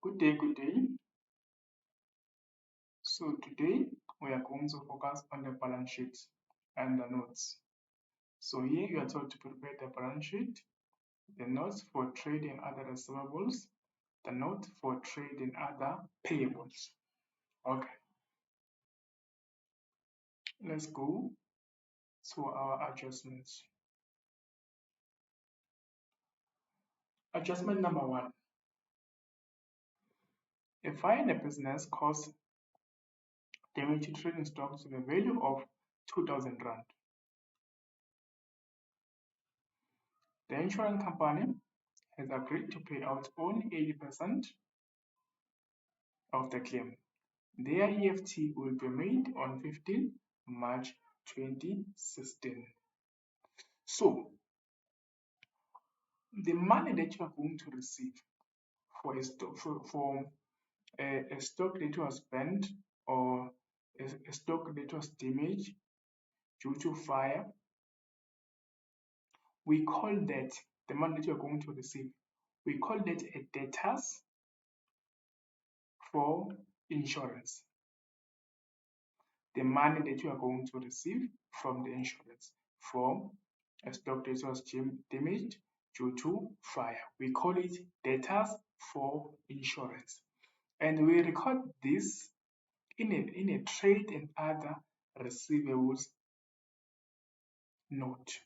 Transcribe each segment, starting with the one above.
Good day, good day. So today we are going to focus on the balance sheet and the notes. So here you are told to prepare the balance sheet, the notes for trade and other receivables, the note for trade and other payables. Okay, let's go to our adjustments. Adjustment number 1. A fire in a business caused damage to trading stock to the value of 2,000 Rand. The insurance company has agreed to pay out only 80% of the claim. Their EFT will be made on 15 March 2016. So, the money that you are going to receive for a stock that was spent or a stock that was damaged due to fire, we call that the money that you are going to receive. We call that a debtors for insurance. The money that you are going to receive from the insurance for a stock that was damaged due to fire. We call it debtors for insurance. And we record this in a trade and other receivables note.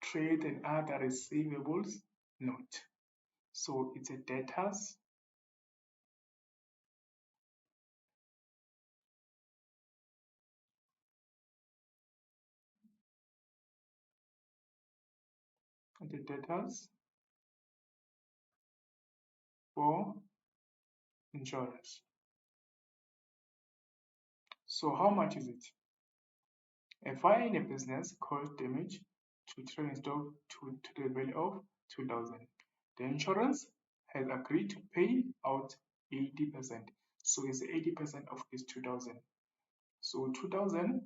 Trade and other receivables note. So it's a debtors for insurance. So how much is it? A fire in a business caused damage to trading stock to the value of 2,000. The insurance has agreed to pay out 80%. So it's 80% of this 2,000. So 2,000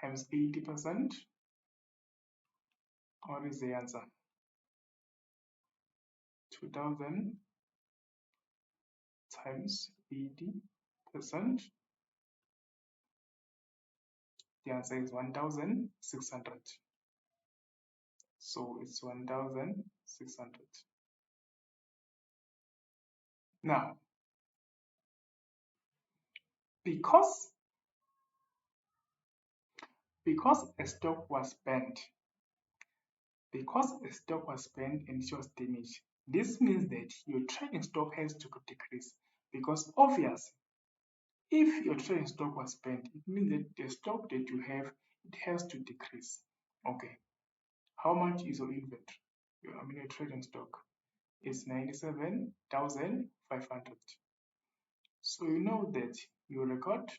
times 80%. What is the answer? 2,000 times 80%. The answer is 1,600. So it's 1,600. Now, because a stock was spent, and it was damaged, this means that your trading stock has to decrease, because obviously, if your trading stock was spent, it means that the stock that you have, it has to decrease. Okay, how much is your inventory? Your trading stock is 97,500. So you know that you record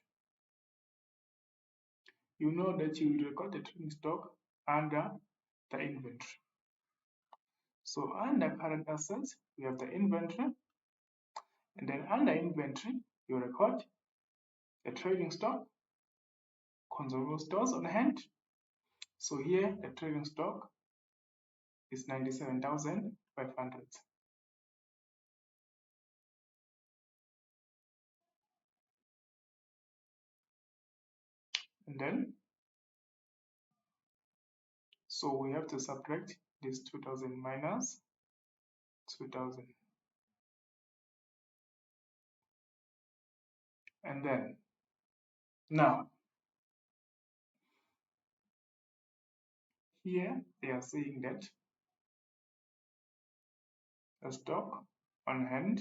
the trading stock under the inventory. So under current assets, we have the inventory, and then under inventory, you record the trading stock, consumable stores on hand. So here the trading stock is 97,500. And then, so we have to subtract this 2,000 minus 2,000. And then, now, here they are saying that the stock on hand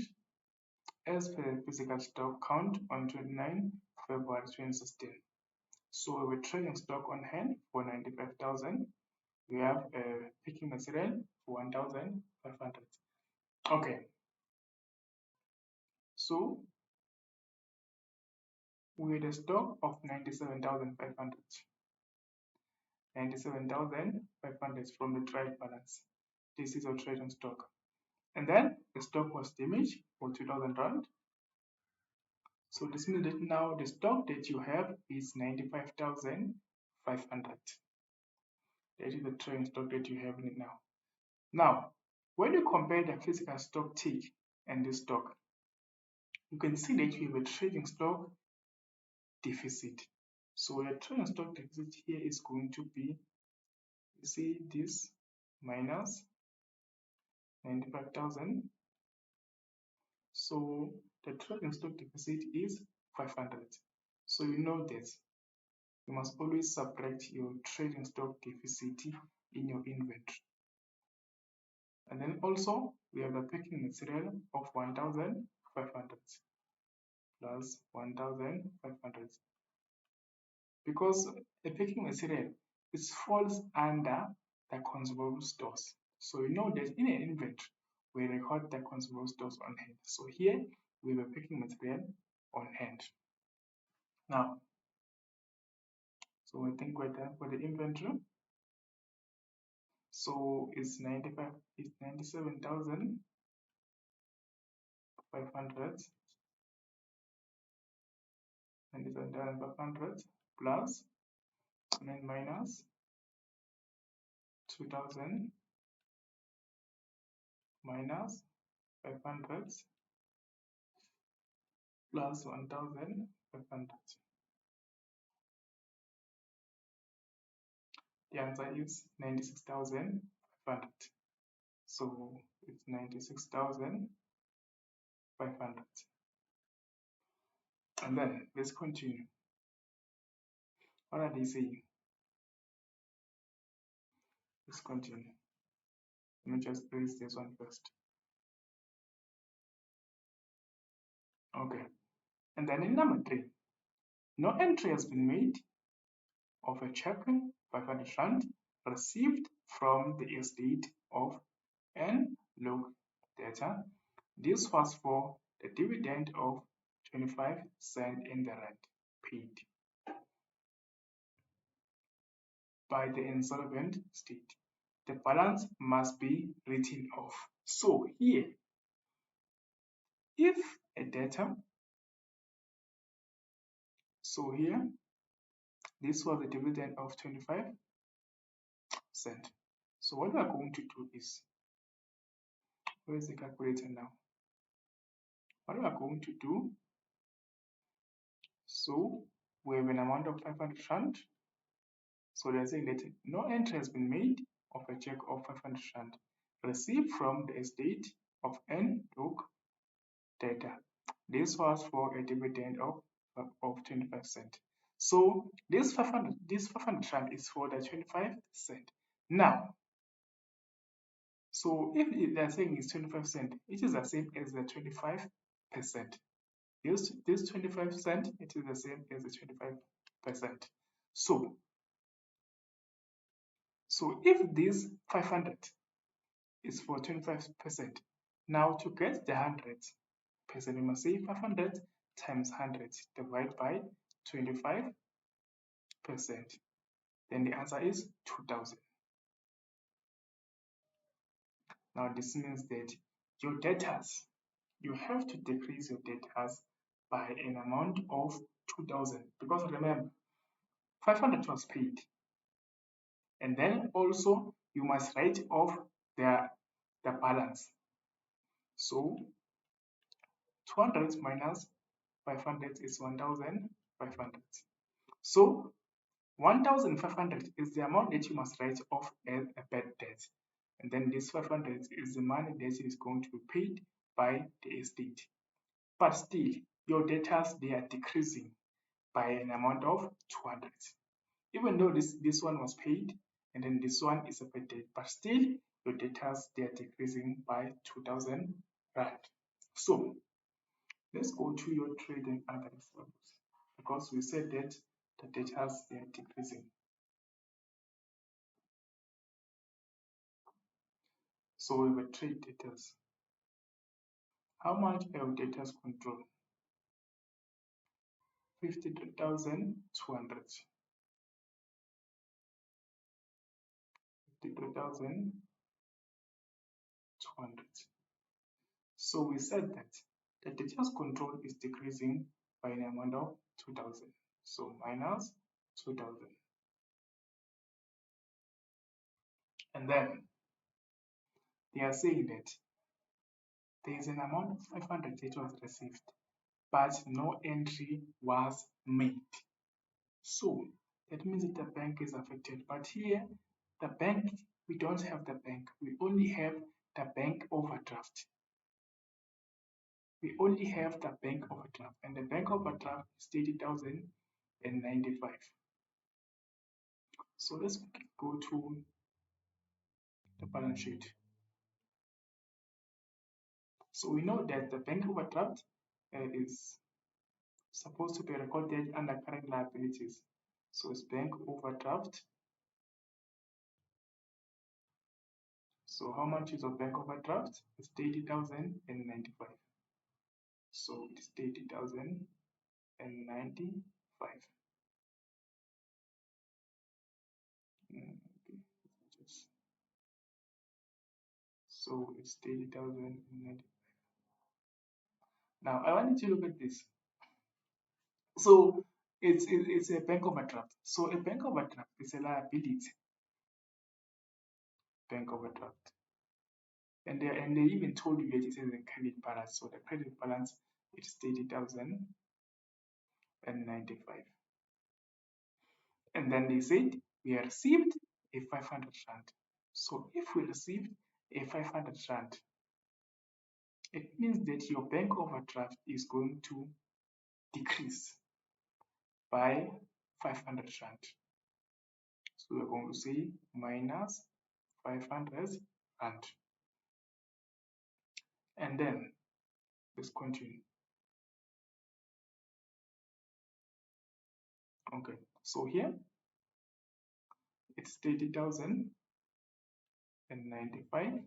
as per physical stock count on 29 February 2016. So we're trading stock on hand for 95,000. We have a picking material for 1,500. Okay. So we had a stock of 97,500. 97,500 from the trade balance. This is our trading stock. And then the stock was damaged for 2,000 Rand. So this means that now the stock that you have is 95,500. That is the trading stock that you have now. Now, When you compare the physical stock tick and this stock, you can see that you have a trading stock deficit. So your trading stock deficit here is going to be, you see this minus 95,000. So the trading stock deficit is 500. So you know that you must always subtract your trading stock deficit in your inventory. And then also we have the packing material of 1,500 plus 1,500. Because a packing material falls under the consumable stores. So you know that in an inventory, we record the consumable stores on hand. So here we have a packing material on hand. Now, so I think we're done for the inventory. So it's 97,500 plus and then minus 2,000 minus 500 plus 1,500. The answer is 96,500. So it's 96,500. And then let's continue. What are they saying? Let's continue. Let me just erase this one first. Okay. And then in number 3, no entry has been made of a check 500 Rand received from the estate of N log data. This was for the dividend of 25 cents in the rand paid by the insolvent state. The balance must be written off. So here, if a debtor, so here, this was a dividend of 25 cents. So what we are going to do is, where is the calculator now? What we are going to do, so we have an amount of 500 Rand. So they're saying that no entry has been made of a check of 500 Rand received from the estate of N log data. This was for a dividend of 25 cents. So this 500 Rand is for the 25 cents. Now, so if they're saying it's 25 cents, it is the same as the 25%. This 25 cents, it is the same as the 25%. So if this 500 is for 25%, now to get the 100%, we must say 500 times 100 divided by 25%. Then the answer is 2,000. Now this means that your debtors, you have to decrease your debtors by an amount of 2,000, because remember, 500 was paid. And then also you must write off the balance. So 200 minus 500 is 1,500. So 1,500 is the amount that you must write off as a bad debt. And then this 500 is the money that is going to be paid by the estate. But still, your debtors, they are decreasing by an amount of 200. Even though this one was paid, and then this one is a bad debt, but still, your debtors, they are decreasing by 2,000 Rand. So let's go to your trade and other receivables, because we said that the debtors, they are decreasing. So we have trade debtors. How much are debtors control? 52,200. 52,200. So we said that the debtors control is decreasing by an amount of 2,000. So minus 2,000. And then they are saying that there is an amount of 500 that was received, but no entry was made. So that means that the bank is affected. But here, the bank, we don't have the bank. We only have the bank overdraft. We only have the bank overdraft, and the bank overdraft is 30,095. So let's go to the balance sheet. So we know that the bank overdraft is supposed to be recorded under current liabilities. So it's bank overdraft. So how much is of bank overdraft? It's 30,095. So it's 30,095. Okay. So it's 30,095. Now I want you to look at this. So it's a bank overdraft. So a bank overdraft is a liability. Bank overdraft. And they even told you that it is a credit balance. So the credit balance is 30,095. And then they said we received a 500 rand. So if we received a 500 rand, it means that your bank overdraft is going to decrease by 500 rand. So we're going to say minus 500 rand. And then let's continue. Okay, so here it's 30,095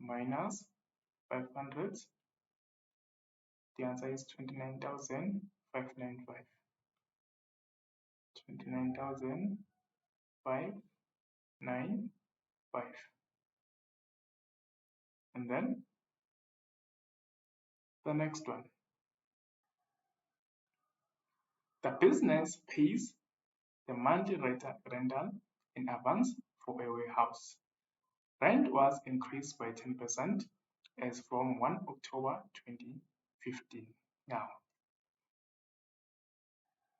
minus 500. The answer is 29,595. 29,595. And then the next one. The business pays the monthly rental in advance for a warehouse. Rent was increased by 10% as from 1 October 2015. Now,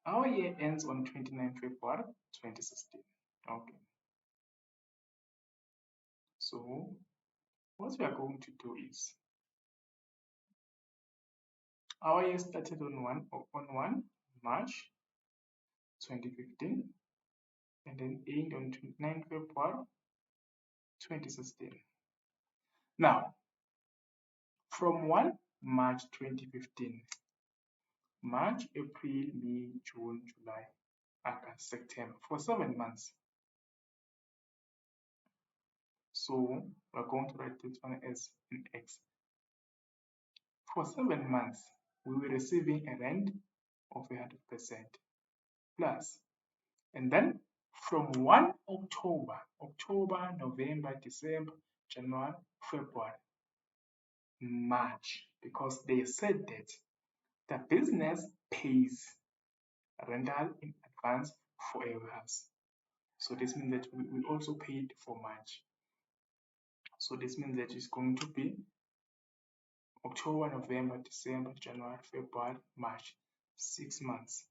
our year ends on 29 February 2016. Okay. So, what we are going to do is, our year started on 1 March 2015 and then end on 29 February 2016. Now, from 1 March 2015, March, April, May, June, July, August, September, for 7 months. So we're going to write this one as an X. For 7 months, we were receiving a rent of 100% plus. And then from 1 October, November, December, January, February, March, because they said that the business pays rental in advance for a warehouse. So this means that we also paid for March. So this means that it's going to be October, November, December, January, February, March, 6 months.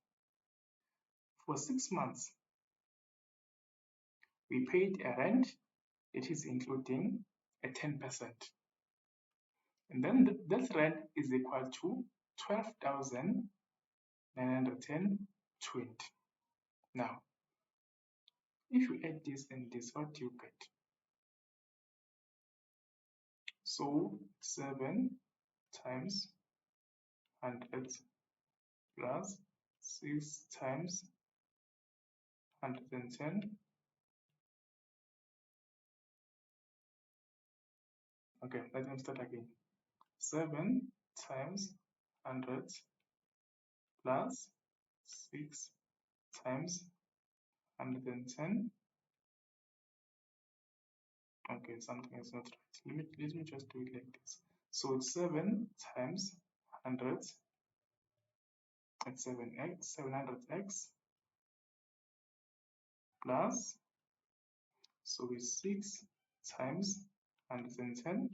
For 6 months, we paid a rent, it is including a 10%. And then that rent is equal to 12,920. Now, if you add this and this, what do you get? So 7 times 100 plus 6 times 110. Okay, let me start again. 7 times 100 plus 6 times 110. Okay, something is not right. Let me just do it like this. So it's 7 times 100. It's 700x plus, so it's 6 times 110,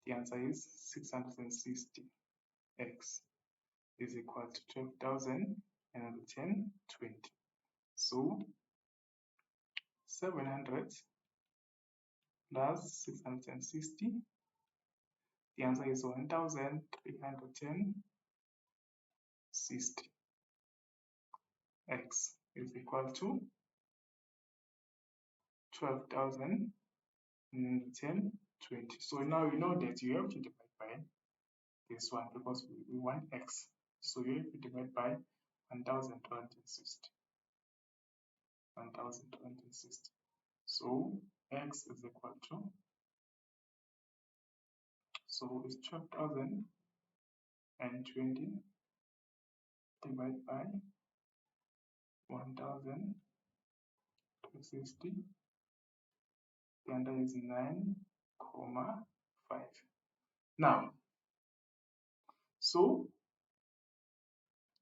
the answer is 660. X is equal to 12,110.20. So 700 plus 660, the answer is 1,360. X is equal to 12,110.20. So now you know that you have to divide by this one because we want X. So you have to divide by 1,260. 1,260. So X is equal to, so it's 12,020 divided by 1,260. The answer is 9,5. Now, so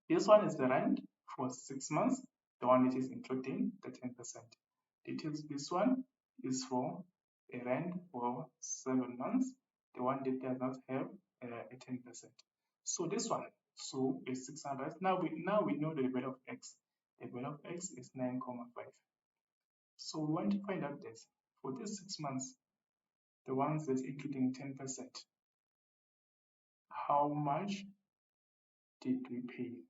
this one is the rent for 6 months, the one which is including the 10%. This one is for a rent for 7 months, the one that does not have a 10%. So this one, so is 600. Now we know the value of X. The value of X is 9,5. So we want to find out this for these 6 months, the ones that's including 10%. How much did we pay?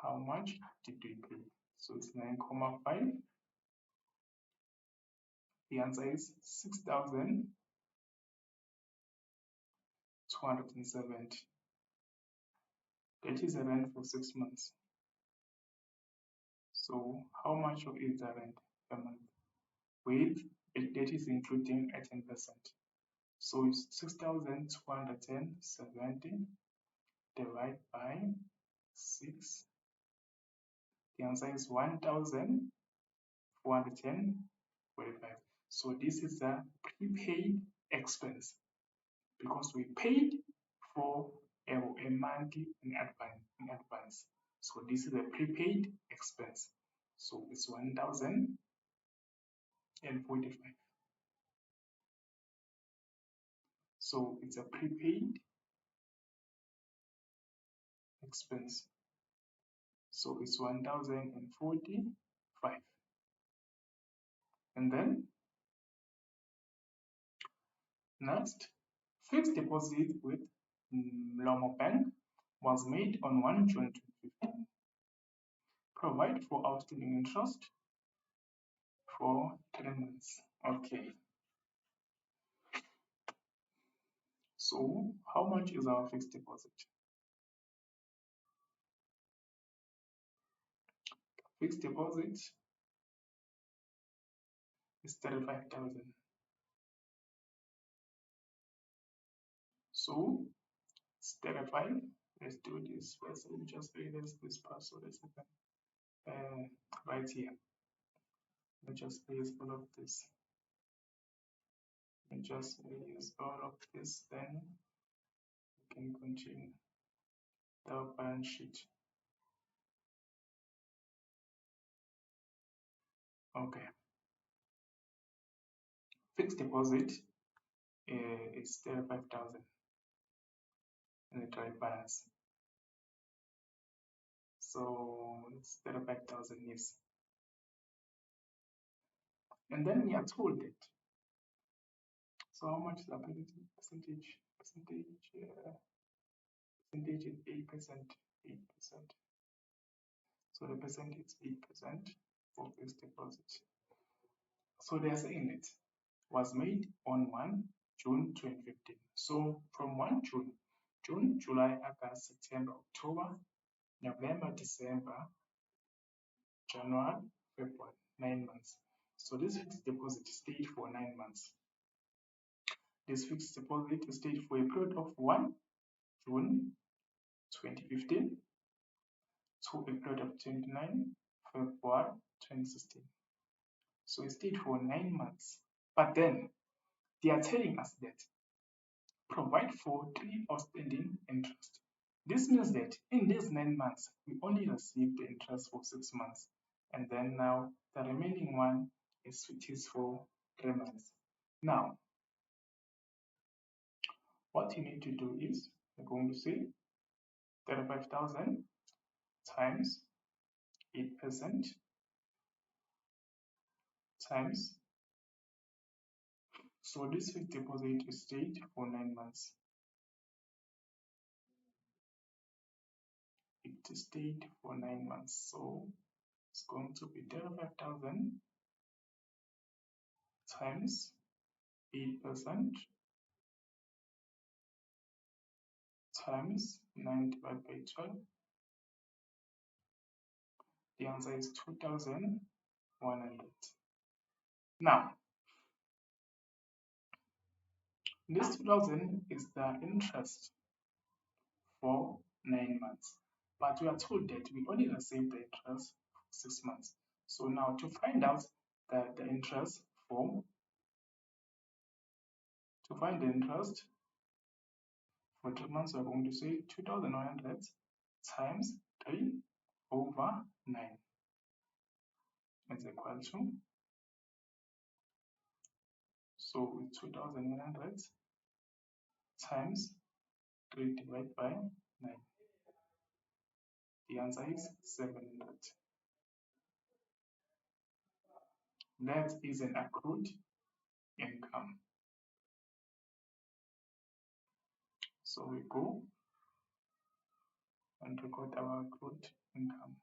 How much did we pay? So it's 9,5. The answer is 6,270. That is the rent for 6 months. So how much of it is the rent per month? With that is including a 10%. So it's 6,270 divided by 6. The answer is 1,445. So this is a prepaid expense because we paid for a month in advance. So this is a prepaid expense. So it's 1,045. So it's a prepaid expense. So it's 1,045. And then next, fixed deposit with Lomo Bank was made on 1 June 2015. Provide for outstanding interest for 3 months. Okay. So how much is our fixed deposit? Fixed deposit is 35,000. So it's 35. Let's do this first. Let me just erase this part so that I can right here. Let me just erase all of this. Let me just erase all of this, then we can continue the balance sheet. Okay. Fixed deposit is 35,000 in the trial balance. So it's 35,000, yes. And then we are told that. So how much is the percentage? Percentage is 8%. 8%. So the percentage is 8% for fixed deposit. So they are saying it was made on 1 June 2015. So from 1 June, July, August, September, October, November, December, January, February, 9 months. So this fixed deposit stayed for 9 months. This fixed deposit stayed for a period of 1 June 2015 to a period of 29 February 2016. So it stayed for 9 months. But then they are telling us that provide for 3 outstanding interest. This means that in these 9 months, we only received the interest for 6 months. And then now the remaining one is for 3 months. Now, what you need to do is you're going to say 35,000 times 8% times. So this fixed deposit is stayed for 9 months. It stayed for 9 months. So it's going to be 35,000 times 8% times 9 divided by 12. The answer is 2,100. Now, this 2,000 is the interest for 9 months. But we are told that we only receive the interest for 6 months. So now to find out the interest for the interest for 3 months, we're going to say 2,100 times 3 over 9 is equal to, so with 2,100 times 3 divided by 9, the answer is 700. That is an accrued income. So we go and record our accrued income.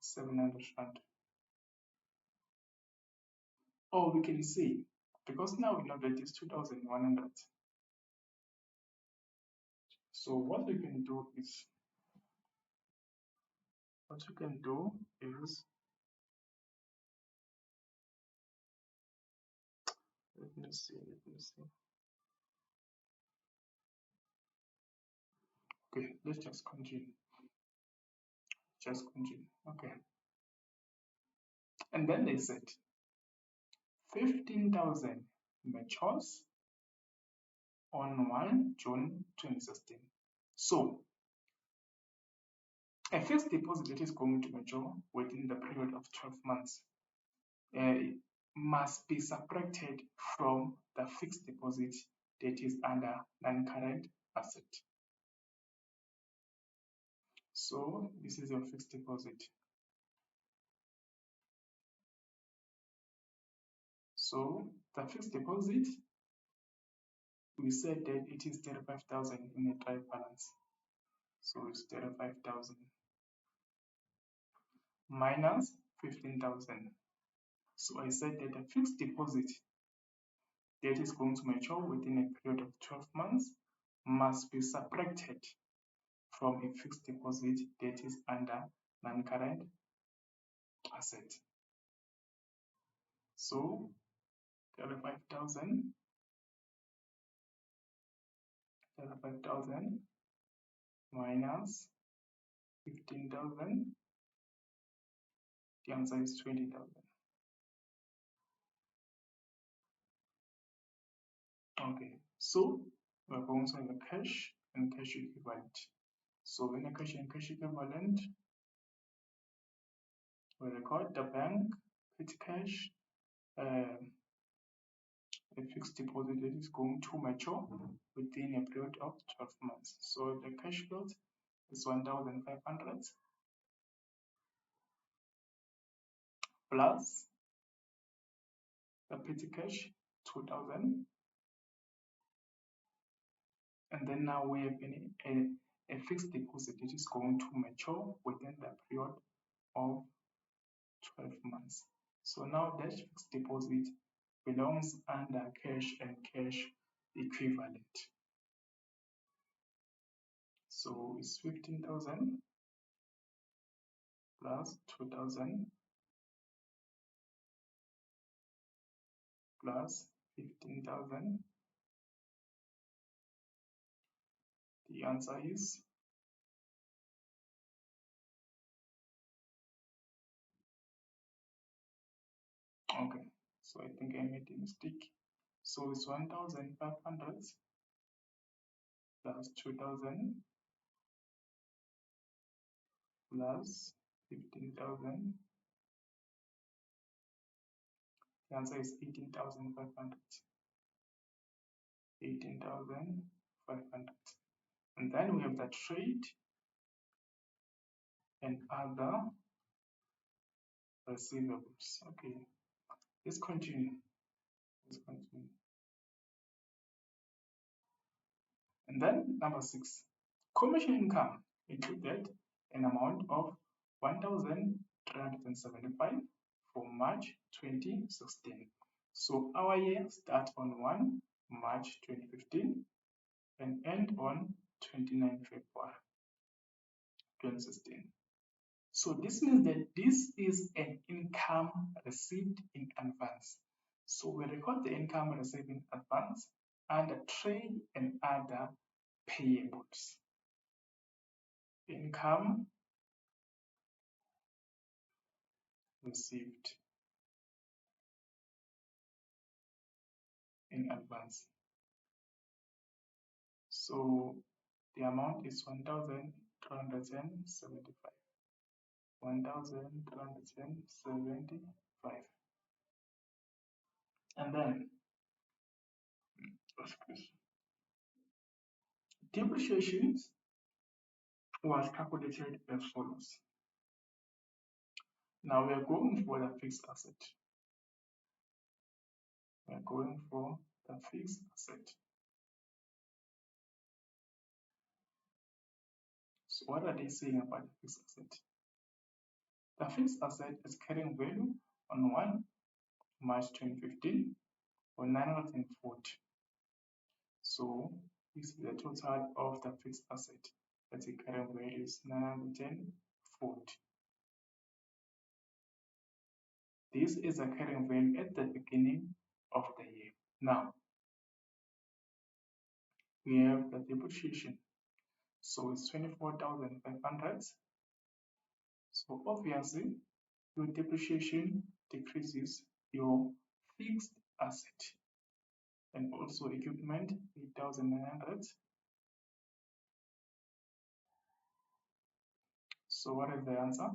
700 rand. Or we can see, because now we know that it's 2,100. So what we can do is, let me see. Okay, let's just continue. Okay. And then they said 15,000 matures on 1 June 2016. So a fixed deposit that is going to mature within the period of 12 months must be subtracted from the fixed deposit that is under non-current asset. So this is your fixed deposit. So the fixed deposit, we said that it is 35,000 in a trial balance. So it's 35,000 minus 15,000. So I said that the fixed deposit that is going to mature within a period of 12 months must be subtracted from a fixed deposit that is under non-current asset. So 35,000 minus 15,000, the answer is 20,000. Okay, so we're going to have a cash and cash equivalent. So in a cash and cash equivalent, we record the bank, petty cash, a fixed deposit that is going to mature within a period of 12 months. So the cash yield is 1,500 plus the petty cash 2,000, and then now we have a fixed deposit that is going to mature within the period of 12 months. So now that fixed deposit belongs under cash and cash equivalent. So it's 15,000 plus 2,000 plus 15,000. The answer is okay. So I think I made a mistake. So it's 1,500 plus 2,000 plus 15,000 The answer is 18,500. 18,500. And then we have the trade and other receivables. Okay, let's continue. Let's continue. And then number 6, commission income included an amount of 1,375 for March 2016. So our year starts on 1 March 2015 and end on 29 February 2016. So this means that this is an income received in advance. So we record the income received in advance under trade and other payables. Income received in advance. So the amount is 1,275. 1,275. And then depreciation was calculated as follows. Now we are going for the fixed asset. We are going for the fixed asset. So what are they saying about the fixed asset? The fixed asset is carrying value on 1 March 2015 for 940. So this is the total of the fixed asset. That's the carrying value is 940. This is a carrying value at the beginning of the year. Now we have the depreciation. So it's 24,500. So obviously your depreciation decreases your fixed asset, and also equipment 8,900. So what is the answer?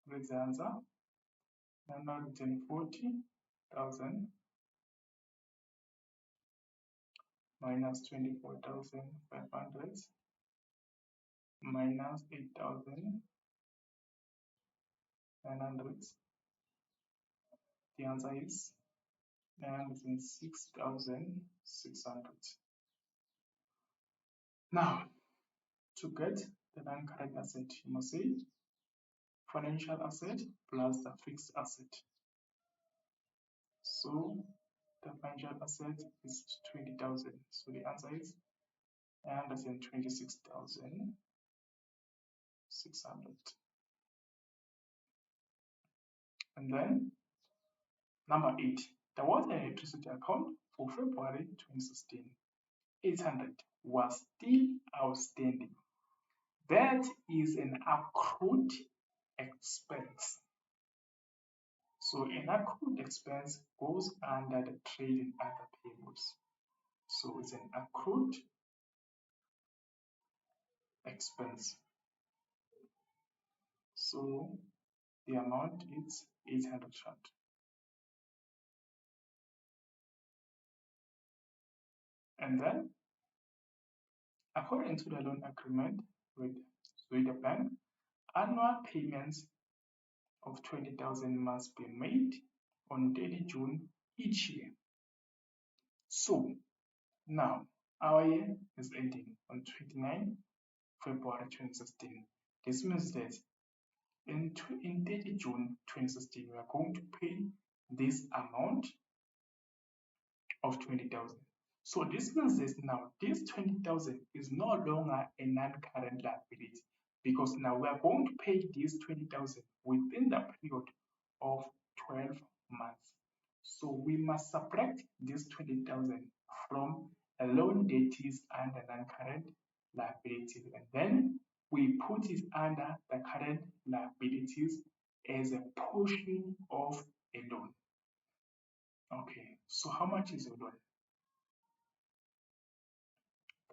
What is the answer? 940,000 minus 24,500 minus 8,900. The answer is 906,600. Now, to get the non-current asset, you must say financial asset plus the fixed asset. So the financial asset is 20,000. So the answer is 926,600. And then number 8, the water and electricity account for February 2016, 800 was still outstanding. That is an accrued expense. So an accrued expense goes under the trade and other payables. So it's an accrued expense. So the amount is 800 Rand. And then, according to the loan agreement with the bank, annual payments of 20,000 must be made on 30 June each year. So now our year is ending on 29 February 2016. This means that in 30 June 2016, we are going to pay this amount of 20,000. So this means that now this 20,000 is no longer a non-current liability, because now we are going to pay this 20,000 within the period of 12 months. So we must subtract this 20,000 from a loan debtors and a non-current liabilities, and then we put it under the current liabilities as a portion of a loan. Okay, so how much is your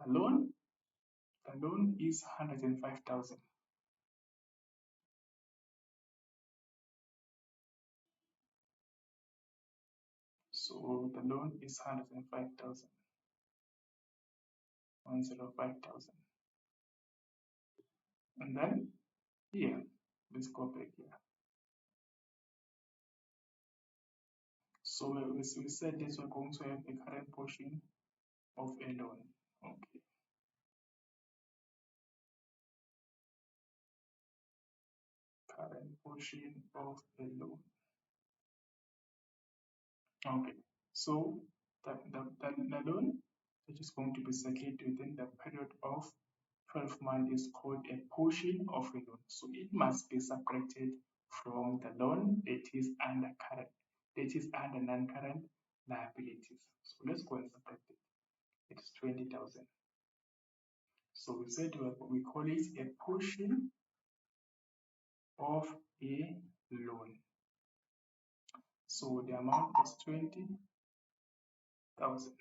loan? The loan is 105,000. So the loan is 105,000, 105,000. And then here, let's go back here. So we said this, we're going to have a current portion of a loan. Okay. Current portion of a loan. Okay. So the loan that is going to be settled within the period of 12 months is called a portion of a loan. So it must be separated from the loan that is under current, that is under non-current liabilities. So let's go and separate it. It's 20,000. So we said we call it a portion of a loan. So the amount is 20,000.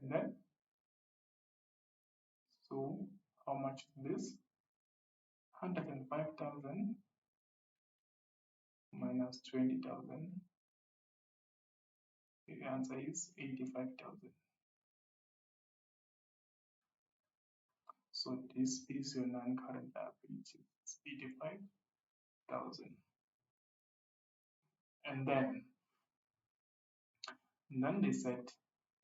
And then, so how much is this? 105,000 minus 20,000. The answer is 85,000. So this is your non-current liability. It's 85,000. And then they said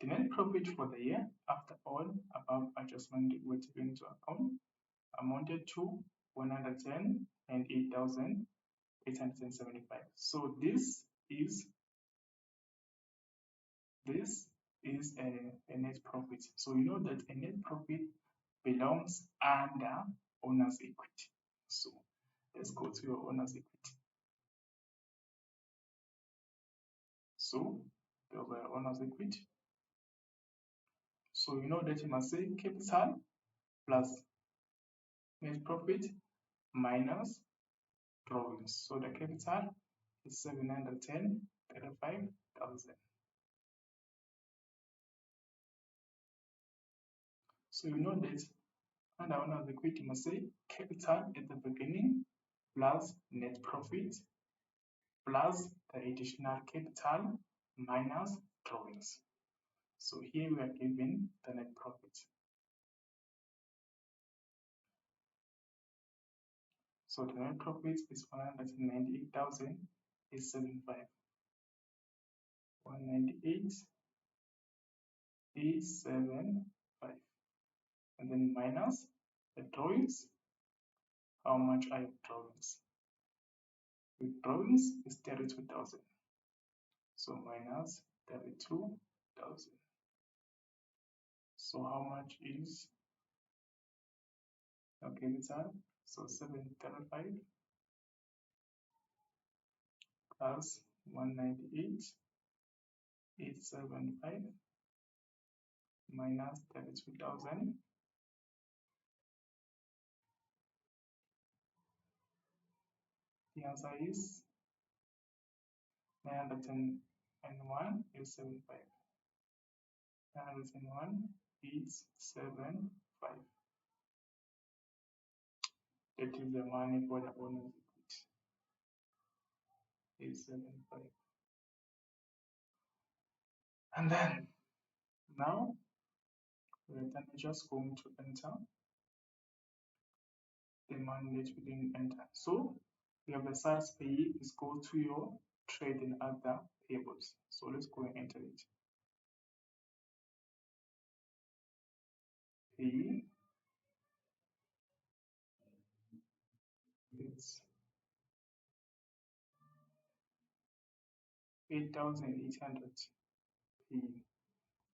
the net profit for the year after all above adjustment were taken into account amounted to 108,875. So this is a net profit. So you know that a net profit belongs under owner's equity. So let's go to your owner's equity. So there's your owner's equity. So you know that you must say capital plus net profit minus drawings. So the capital is 735,000. So you know that under owner's equity, you must say capital at the beginning plus net profit plus the additional capital minus drawings. So here we are given the net profit. So the net profit is 198,875. 198,875. And then minus the drawings. How much are your drawings? With drawings is 32,000. So minus 32,000. So how much is your capital? So 735 plus 198,875 minus 32,000. The answer is 901,875. 901,875. That is the money for the owner's equity. 875. And then now we're just going to enter the money that we didn't enter. So we have the sales pay is go to your trade and other payables. So let's go and enter it. Pay, it's 8,800 P.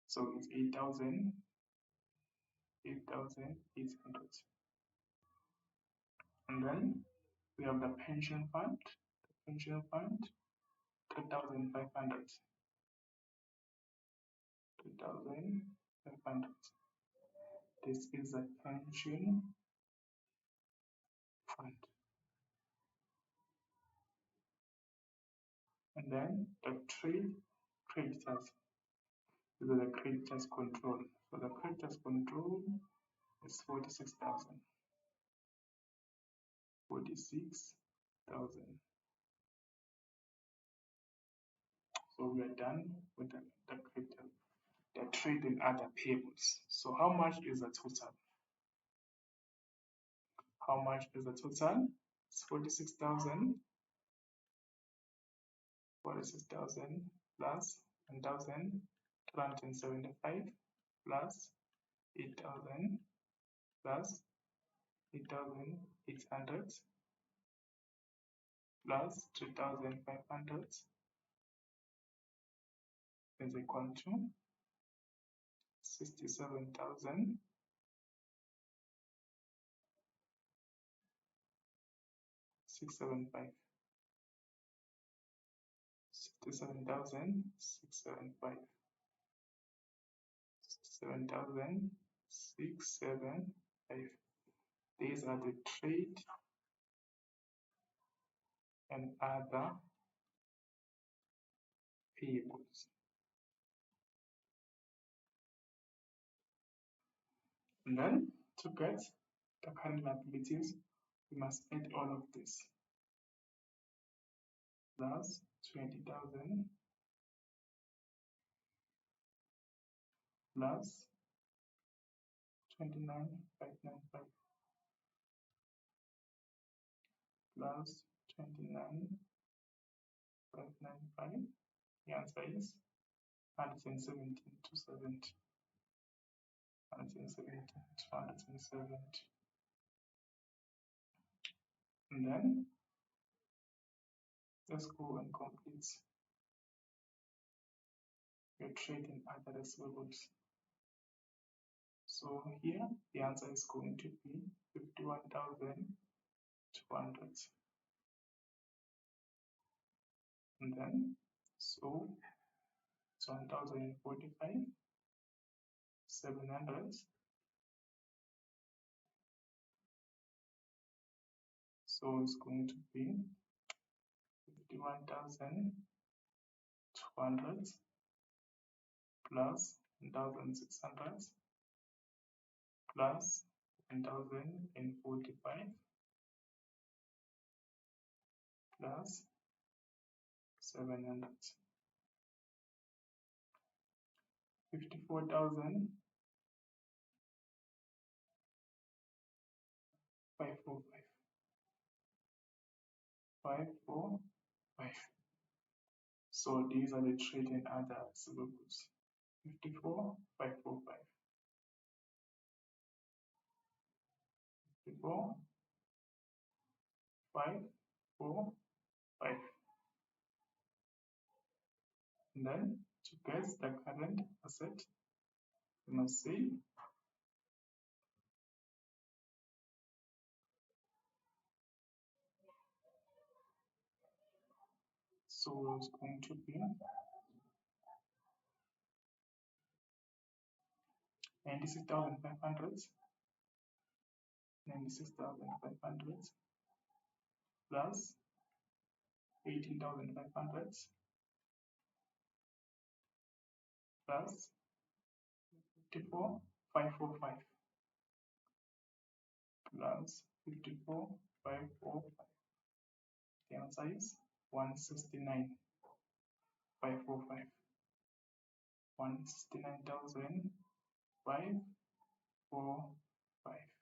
So it's 8,800. And then we have the pension fund. The pension fund 3,500. 3,500. This is a pension fund. And then the trade creditors. These are the creditors control. So the creditors control is 46,000. 46,000. So we are done with the trade and other payables. So how much is the total? How much is the total? It's 46,000 plus 1,275 plus 8,000 plus 8,800 plus 3,500 is equal to 67,675. 67,675. 67,675. These are the trade and other payables. And then to get the current liabilities, we must add all of this. Plus 20,000 plus 29,595 plus 29,595. The answer is 117,270. 117,270. And then let's go and complete your trade and other receivables. So here the answer is going to be 51,200. And then so it's 1,045, 700. So it's going to be 51,200 plus 1,600 plus 1,045 plus 700. 54,545. 545. So these are the trade and other receivables. 54,545. 54,545. And then to get the current asset, we must say so it's going to be 96,500 plus 18,500 plus 54,545 plus 54,545. The answer is 169,545. 169,545.